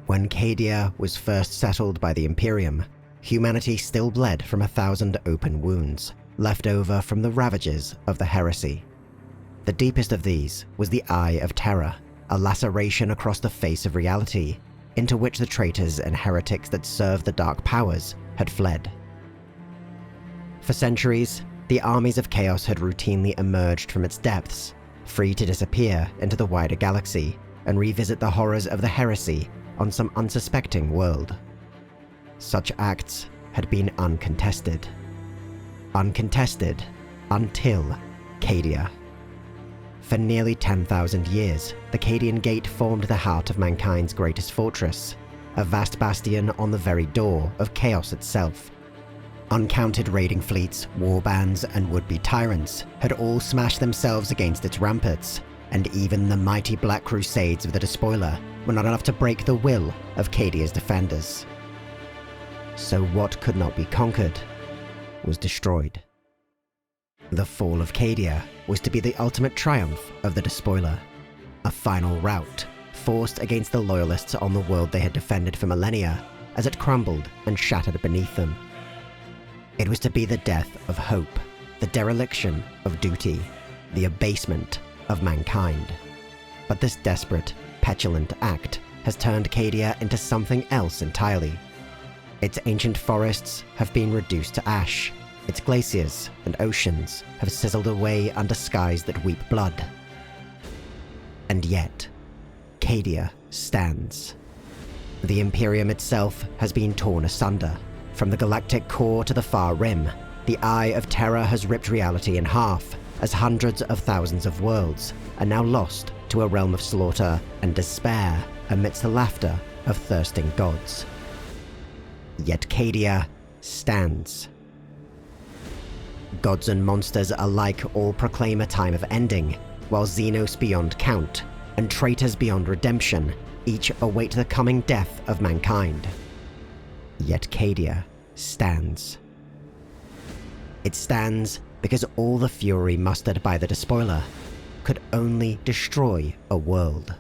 When Cadia was first settled by the Imperium, humanity still bled from 1,000 open wounds, left over from the ravages of the heresy. The deepest of these was the Eye of Terror, a laceration across the face of reality, into which the traitors and heretics that served the dark powers had fled. For centuries, the armies of chaos had routinely emerged from its depths, free to disappear into the wider galaxy and revisit the horrors of the heresy on some unsuspecting world. Such acts had been uncontested. Uncontested until Cadia. For nearly 10,000 years, the Cadian Gate formed the heart of mankind's greatest fortress, a vast bastion on the very door of chaos itself. Uncounted raiding fleets, warbands, and would-be tyrants had all smashed themselves against its ramparts, and even the mighty Black Crusades of the Despoiler were not enough to break the will of Cadia's defenders. So what could not be conquered was destroyed. The fall of Cadia was to be the ultimate triumph of the Despoiler, a final rout forced against the Loyalists on the world they had defended for millennia as it crumbled and shattered beneath them. It was to be the death of hope, the dereliction of duty, the abasement of mankind. But this desperate, petulant act has turned Cadia into something else entirely. Its ancient forests have been reduced to ash. Its glaciers and oceans have sizzled away under skies that weep blood. And yet, Cadia stands. The Imperium itself has been torn asunder. From the galactic core to the far rim, the Eye of Terror has ripped reality in half, as hundreds of thousands of worlds are now lost to a realm of slaughter and despair amidst the laughter of thirsting gods. Yet Cadia stands. Gods and monsters alike all proclaim a time of ending, while Xenos beyond count and traitors beyond redemption each await the coming death of mankind. Yet Cadia stands. It stands because all the fury mustered by the Despoiler could only destroy a world.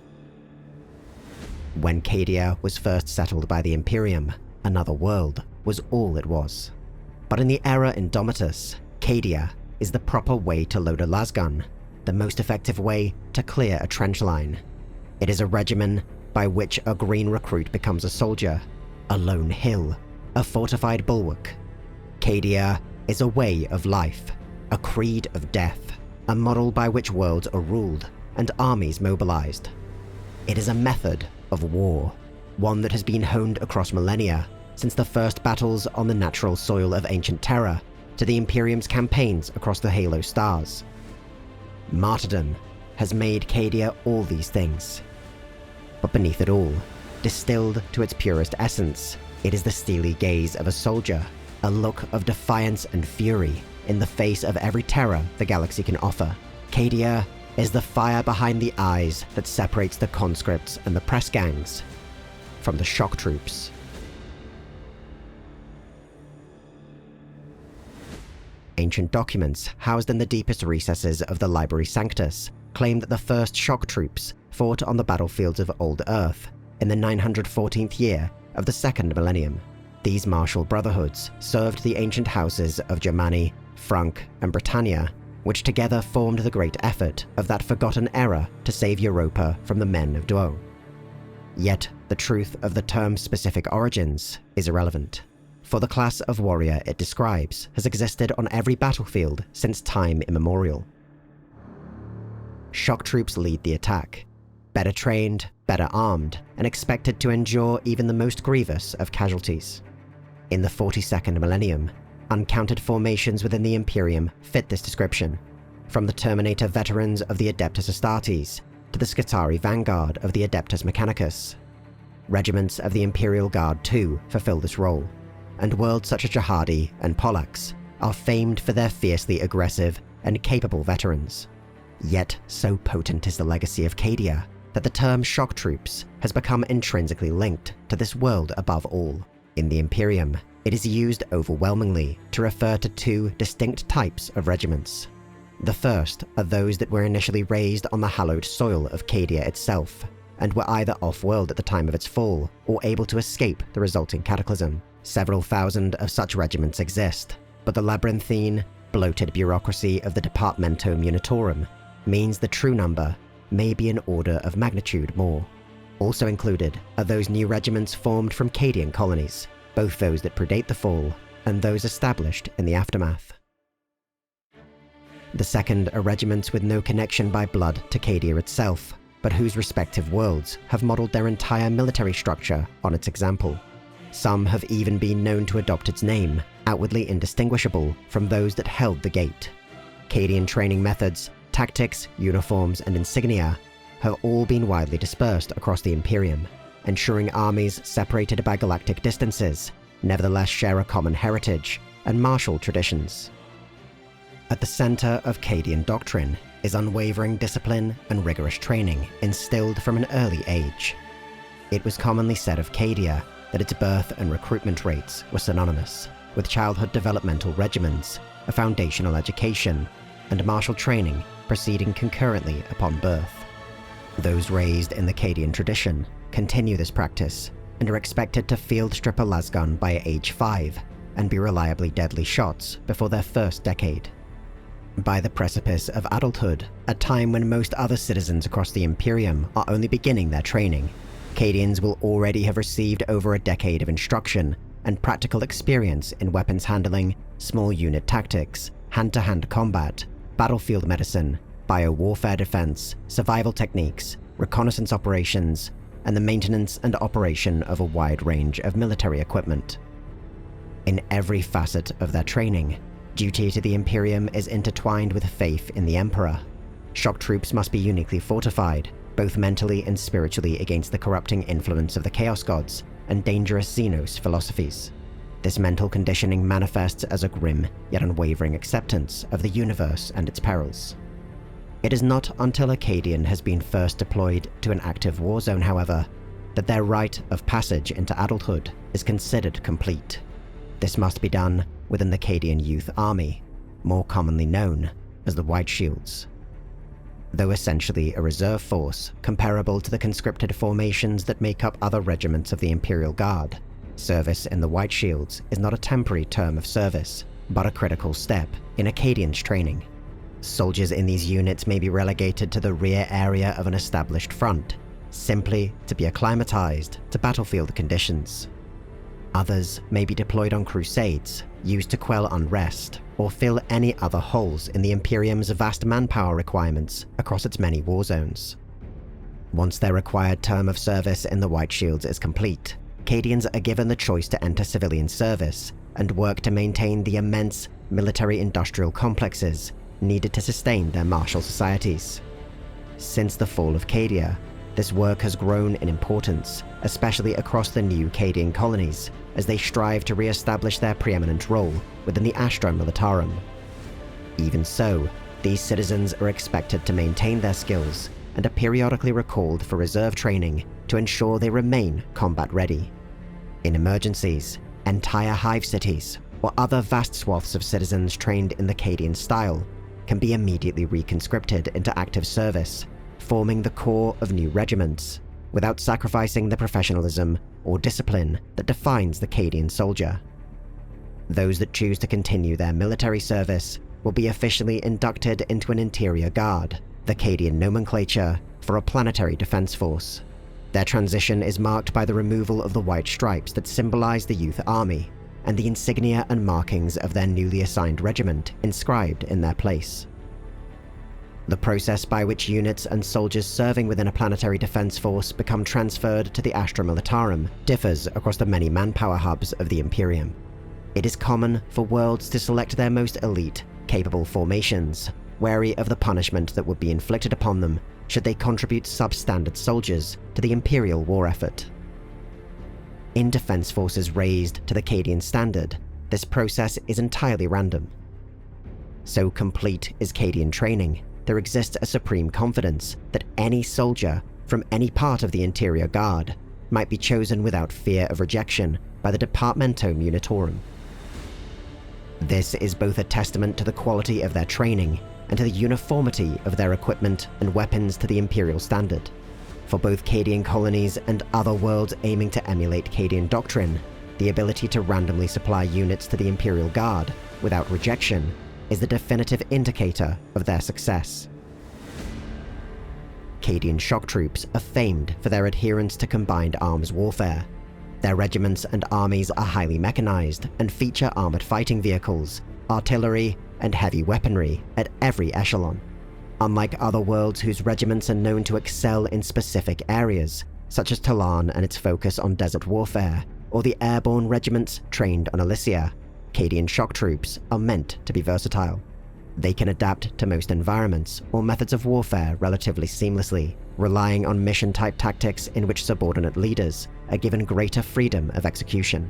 When Cadia was first settled by the Imperium, another world was all it was. But in the era Indomitus, Cadia is the proper way to load a lasgun, the most effective way to clear a trench line. It is a regimen by which a green recruit becomes a soldier, a lone hill, a fortified bulwark. Cadia is a way of life, a creed of death, a model by which worlds are ruled and armies mobilized. It is a method of war, one that has been honed across millennia, since the first battles on the natural soil of ancient Terra to the Imperium's campaigns across the Halo stars. Martyrdom has made Cadia all these things. But beneath it all, distilled to its purest essence, it is the steely gaze of a soldier, a look of defiance and fury in the face of every terror the galaxy can offer. Cadia is the fire behind the eyes that separates the conscripts and the press gangs from the shock troops. Ancient documents housed in the deepest recesses of the Library Sanctus claim that the first shock troops fought on the battlefields of Old Earth in the 914th year of the second millennium. These martial brotherhoods served the ancient houses of Germany, Frank, and Britannia, which together formed the great effort of that forgotten era to save Europa from the men of Duo. Yet, the truth of the term's specific origins is irrelevant, for the class of warrior it describes has existed on every battlefield since time immemorial. Shock troops lead the attack, better trained, better armed, and expected to endure even the most grievous of casualties. In the 42nd millennium, uncounted formations within the Imperium fit this description, from the Terminator veterans of the Adeptus Astartes to the Scutari vanguard of the Adeptus Mechanicus. Regiments of the Imperial Guard too fulfill this role, and worlds such as Jihadi and Pollux are famed for their fiercely aggressive and capable veterans. Yet so potent is the legacy of Cadia that the term shock troops has become intrinsically linked to this world above all. In the Imperium, it is used overwhelmingly to refer to two distinct types of regiments. The first are those that were initially raised on the hallowed soil of Cadia itself, and were either off-world at the time of its fall or able to escape the resulting cataclysm. Several thousand of such regiments exist, but the labyrinthine, bloated bureaucracy of the Departmentum Unitorum means the true number may be an order of magnitude more. Also included are those new regiments formed from Cadian colonies, both those that predate the fall and those established in the aftermath. The second are regiments with no connection by blood to Cadia itself, but whose respective worlds have modelled their entire military structure on its example. Some have even been known to adopt its name, outwardly indistinguishable from those that held the gate. Cadian training methods, tactics, uniforms, and insignia have all been widely dispersed across the Imperium, ensuring armies separated by galactic distances nevertheless share a common heritage and martial traditions. At the center of Cadian doctrine is unwavering discipline and rigorous training instilled from an early age. It was commonly said of Cadia that its birth and recruitment rates were synonymous with childhood developmental regimens, a foundational education, and martial training proceeding concurrently upon birth. Those raised in the Cadian tradition continue this practice and are expected to field strip a lasgun by age 5 and be reliably deadly shots before their first decade. By the precipice of adulthood, a time when most other citizens across the Imperium are only beginning their training, Cadians will already have received over a decade of instruction and practical experience in weapons handling, small unit tactics, hand-to-hand combat, battlefield medicine, biowarfare defense, survival techniques, reconnaissance operations, and the maintenance and operation of a wide range of military equipment. In every facet of their training, duty to the Imperium is intertwined with faith in the Emperor. Shock troops must be uniquely fortified, both mentally and spiritually, against the corrupting influence of the Chaos Gods and dangerous Xenos philosophies. This mental conditioning manifests as a grim yet unwavering acceptance of the universe and its perils. It is not until a Cadian has been first deployed to an active war zone, however, that their rite of passage into adulthood is considered complete. This must be done within the Cadian Youth Army, more commonly known as the White Shields. Though essentially a reserve force comparable to the conscripted formations that make up other regiments of the Imperial Guard, service in the White Shields is not a temporary term of service, but a critical step in a Cadian's training. Soldiers in these units may be relegated to the rear area of an established front, simply to be acclimatized to battlefield conditions. Others may be deployed on crusades, used to quell unrest, or fill any other holes in the Imperium's vast manpower requirements across its many war zones. Once their required term of service in the White Shields is complete, Cadians are given the choice to enter civilian service and work to maintain the immense military-industrial complexes needed to sustain their martial societies. Since the fall of Cadia, this work has grown in importance, especially across the new Cadian colonies, as they strive to re-establish their preeminent role within the Astra Militarum. Even so, these citizens are expected to maintain their skills and are periodically recalled for reserve training to ensure they remain combat-ready. In emergencies, entire hive cities, or other vast swaths of citizens trained in the Cadian style, can be immediately reconscripted into active service, forming the core of new regiments, without sacrificing the professionalism or discipline that defines the Cadian soldier. Those that choose to continue their military service will be officially inducted into an interior guard, the Cadian nomenclature for a planetary defense force. Their transition is marked by the removal of the white stripes that symbolize the youth army, and the insignia and markings of their newly assigned regiment inscribed in their place. The process by which units and soldiers serving within a planetary defense force become transferred to the Astra Militarum differs across the many manpower hubs of the Imperium. It is common for worlds to select their most elite, capable formations, wary of the punishment that would be inflicted upon them should they contribute substandard soldiers to the Imperial war effort. In defense forces raised to the Cadian standard, this process is entirely random. So complete is Cadian training, there exists a supreme confidence that any soldier from any part of the Interior Guard might be chosen without fear of rejection by the Departmentum Unitorum. This is both a testament to the quality of their training and to the uniformity of their equipment and weapons to the Imperial standard. For both Cadian colonies and other worlds aiming to emulate Cadian doctrine, the ability to randomly supply units to the Imperial Guard without rejection is the definitive indicator of their success. Cadian shock troops are famed for their adherence to combined arms warfare. Their regiments and armies are highly mechanized and feature armored fighting vehicles, artillery, and heavy weaponry at every echelon. Unlike other worlds whose regiments are known to excel in specific areas, such as Talan and its focus on desert warfare, or the airborne regiments trained on Elysia, Cadian shock troops are meant to be versatile. They can adapt to most environments or methods of warfare relatively seamlessly, relying on mission-type tactics in which subordinate leaders are given greater freedom of execution.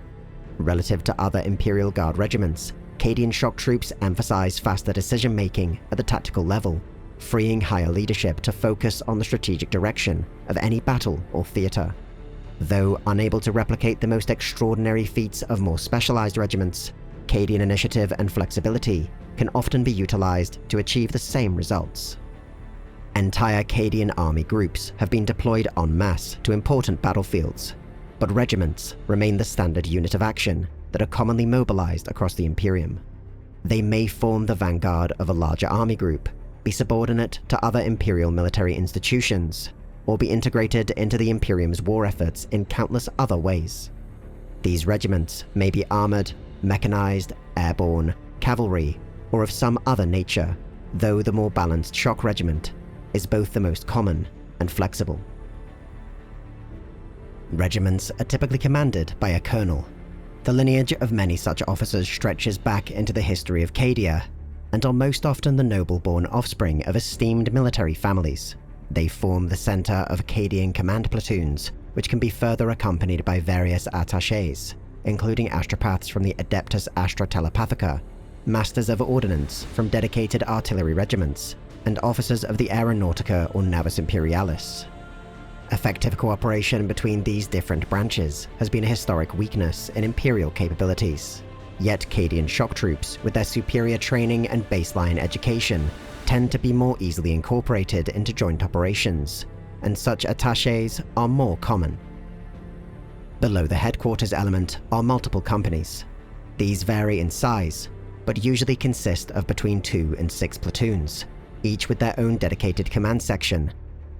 Relative to other Imperial Guard regiments, Cadian shock troops emphasize faster decision-making at the tactical level, freeing higher leadership to focus on the strategic direction of any battle or theater. Though unable to replicate the most extraordinary feats of more specialized regiments, Cadian initiative and flexibility can often be utilized to achieve the same results. Entire Cadian army groups have been deployed en masse to important battlefields, but regiments remain the standard unit of action that are commonly mobilized across the Imperium. They may form the vanguard of a larger army group, be subordinate to other Imperial military institutions, or be integrated into the Imperium's war efforts in countless other ways. These regiments may be armored, mechanized, airborne, cavalry, or of some other nature, though the more balanced shock regiment is both the most common and flexible. Regiments are typically commanded by a colonel. The lineage of many such officers stretches back into the history of Cadia, and are most often the noble-born offspring of esteemed military families. They form the center of Cadian command platoons, which can be further accompanied by various attachés, including astropaths from the Adeptus Astra Telepathica, masters of ordnance from dedicated artillery regiments, and officers of the Aeronautica or Navis Imperialis. Effective cooperation between these different branches has been a historic weakness in Imperial capabilities. Yet Cadian shock troops, with their superior training and baseline education, tend to be more easily incorporated into joint operations, and such attachés are more common. Below the headquarters element are multiple companies. These vary in size, but usually consist of between 2 and 6 platoons, each with their own dedicated command section.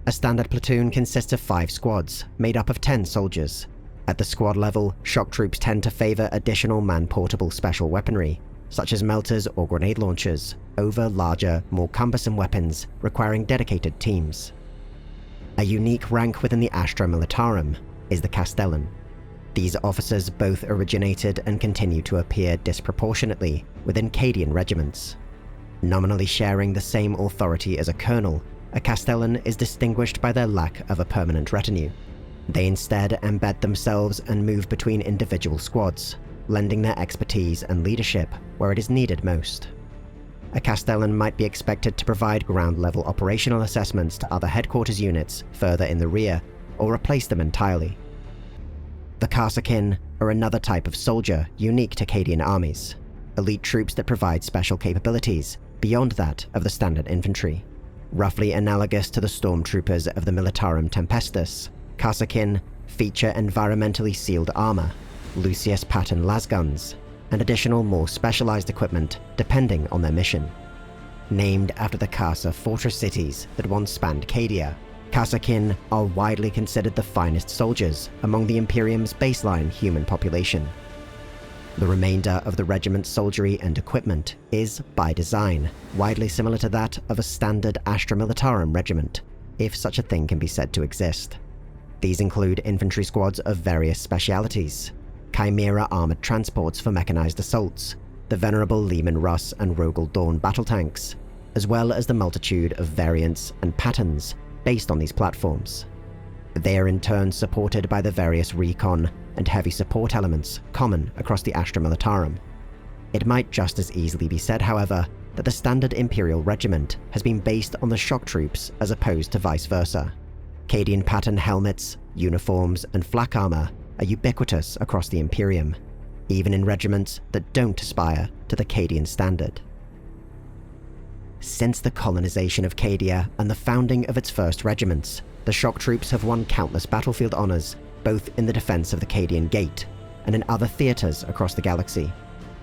A standard platoon consists of 5 squads, made up of 10 soldiers. At the squad level, shock troops tend to favor additional man-portable special weaponry, such as melters or grenade launchers, over larger, more cumbersome weapons requiring dedicated teams. A unique rank within the Astra Militarum is the Castellan. These officers both originated and continue to appear disproportionately within Cadian regiments. Nominally sharing the same authority as a colonel, a Castellan is distinguished by their lack of a permanent retinue. They instead embed themselves and move between individual squads, lending their expertise and leadership where it is needed most. A Castellan might be expected to provide ground-level operational assessments to other headquarters units further in the rear, or replace them entirely. The Karsakin are another type of soldier unique to Cadian armies, elite troops that provide special capabilities beyond that of the standard infantry. Roughly analogous to the stormtroopers of the Militarum Tempestus, Karsakin feature environmentally sealed armor, Lucius pattern lasguns, and additional more specialized equipment depending on their mission. Named after the Karsa fortress cities that once spanned Cadia, Karsakin are widely considered the finest soldiers among the Imperium's baseline human population. The remainder of the regiment's soldiery and equipment is, by design, widely similar to that of a standard Astra Militarum regiment, if such a thing can be said to exist. These include infantry squads of various specialities, Chimera armored transports for mechanized assaults, the venerable Leman Russ and Rogel Dawn battle tanks, as well as the multitude of variants and patterns based on these platforms. They are in turn supported by the various recon and heavy support elements common across the Astra Militarum. It might just as easily be said, however, that the standard Imperial regiment has been based on the shock troops as opposed to vice versa. Cadian pattern helmets, uniforms, and flak armor are ubiquitous across the Imperium, even in regiments that don't aspire to the Cadian standard. Since the colonization of Cadia and the founding of its first regiments, the shock troops have won countless battlefield honors, both in the defense of the Cadian Gate and in other theaters across the galaxy.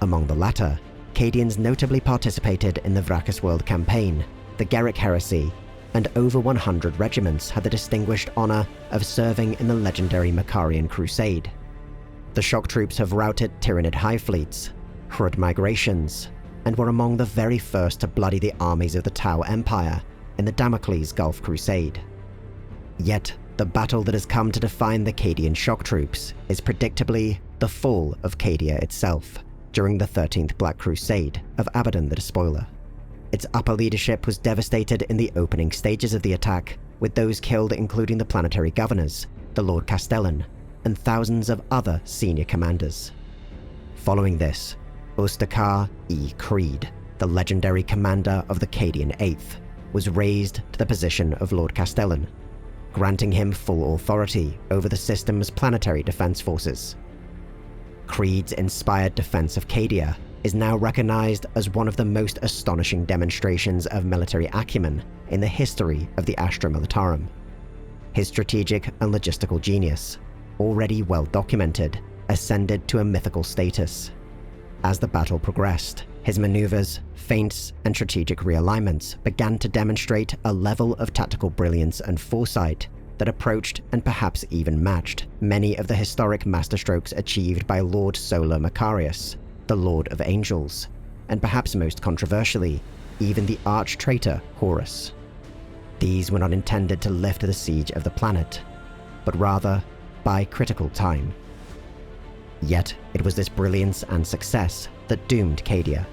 Among the latter, Cadians notably participated in the Vrakis World Campaign, the Garrick Heresy, and over 100 regiments had the distinguished honor of serving in the legendary Makarian Crusade. The shock troops have routed Tyranid hive fleets, Hrud migrations, and were among the very first to bloody the armies of the Tau Empire in the Damocles Gulf Crusade. Yet, the battle that has come to define the Cadian shock troops is predictably the fall of Cadia itself during the 13th Black Crusade of Abaddon the Despoiler. Its upper leadership was devastated in the opening stages of the attack, with those killed including the planetary governors, the Lord Castellan, and thousands of other senior commanders. Following this, Ustakar E. Creed, the legendary commander of the Cadian 8th, was raised to the position of Lord Castellan, granting him full authority over the system's planetary defense forces. Creed's inspired defense of Cadia is now recognized as one of the most astonishing demonstrations of military acumen in the history of the Astra Militarum. His strategic and logistical genius, already well documented, ascended to a mythical status. As the battle progressed, his maneuvers, feints, and strategic realignments began to demonstrate a level of tactical brilliance and foresight that approached and perhaps even matched many of the historic masterstrokes achieved by Lord Solar Macarius, the Lord of Angels, and perhaps most controversially, even the arch-traitor Horus. These were not intended to lift the siege of the planet, but rather buy critical time. Yet, it was this brilliance and success that doomed Cadia.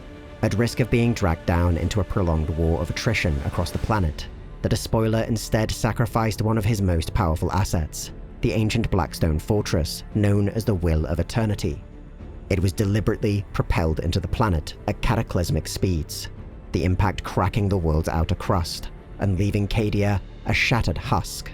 At risk of being dragged down into a prolonged war of attrition across the planet, the Despoiler instead sacrificed one of his most powerful assets, the ancient Blackstone fortress known as the Will of Eternity. It was deliberately propelled into the planet at cataclysmic speeds, the impact cracking the world's outer crust and leaving Cadia a shattered husk.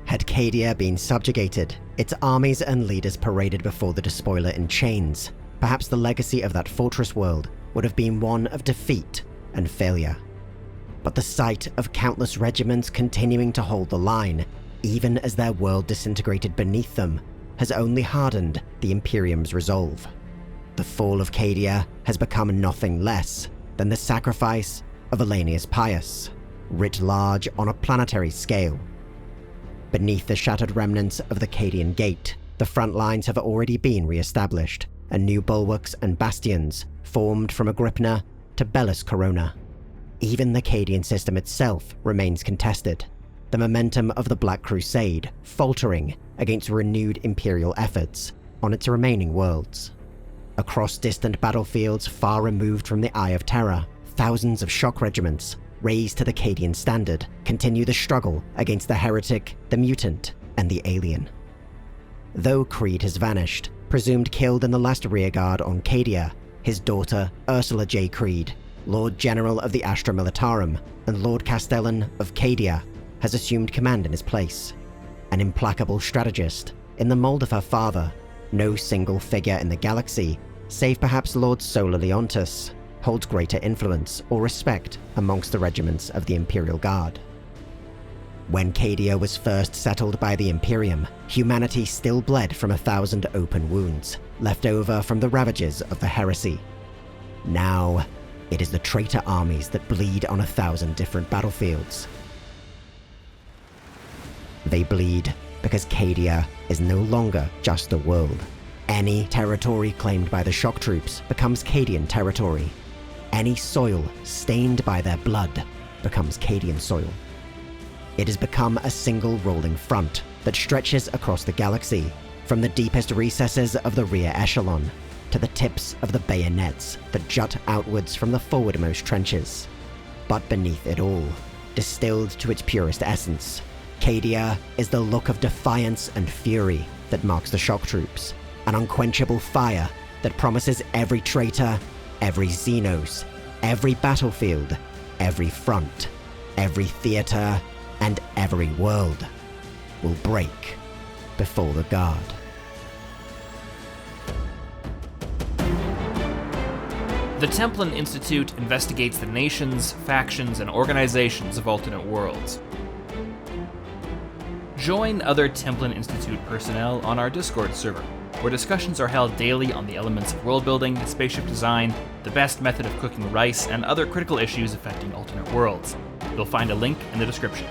Had Cadia been subjugated, its armies and leaders paraded before the Despoiler in chains, perhaps the legacy of that fortress world would have been one of defeat and failure. But the sight of countless regiments continuing to hold the line, even as their world disintegrated beneath them, has only hardened the Imperium's resolve. The fall of Cadia has become nothing less than the sacrifice of Elenius Pius, writ large on a planetary scale. Beneath the shattered remnants of the Cadian Gate, the front lines have already been re-established, and new bulwarks and bastions formed from Agrippina to Bellis Corona. Even the Cadian system itself remains contested, the momentum of the Black Crusade faltering against renewed Imperial efforts on its remaining worlds. Across distant battlefields far removed from the Eye of Terror, thousands of shock regiments, raised to the Cadian standard, continue the struggle against the heretic, the mutant, and the alien. Though Creed has vanished, presumed killed in the last rearguard on Cadia, his daughter, Ursula J. Creed, Lord General of the Astra Militarum and Lord Castellan of Cadia, has assumed command in his place. An implacable strategist, in the mold of her father, no single figure in the galaxy, save perhaps Lord Solar Leontus, holds greater influence or respect amongst the regiments of the Imperial Guard. When Cadia was first settled by the Imperium, humanity still bled from 1,000 open wounds, left over from the ravages of the heresy. Now, it is the traitor armies that bleed on 1,000 different battlefields. They bleed because Cadia is no longer just a world. Any territory claimed by the shock troops becomes Cadian territory. Any soil stained by their blood becomes Cadian soil. It has become a single rolling front that stretches across the galaxy, from the deepest recesses of the rear echelon to the tips of the bayonets that jut outwards from the forwardmost trenches. But beneath it all, distilled to its purest essence, Cadia is the look of defiance and fury that marks the shock troops, an unquenchable fire that promises every traitor, every Xenos, every battlefield, every front, every theater, and every world will break before the Guard. The Templin Institute investigates the nations, factions, and organizations of alternate worlds. Join other Templin Institute personnel on our Discord server, where discussions are held daily on the elements of world building, spaceship design, the best method of cooking rice, and other critical issues affecting alternate worlds. You'll find a link in the description.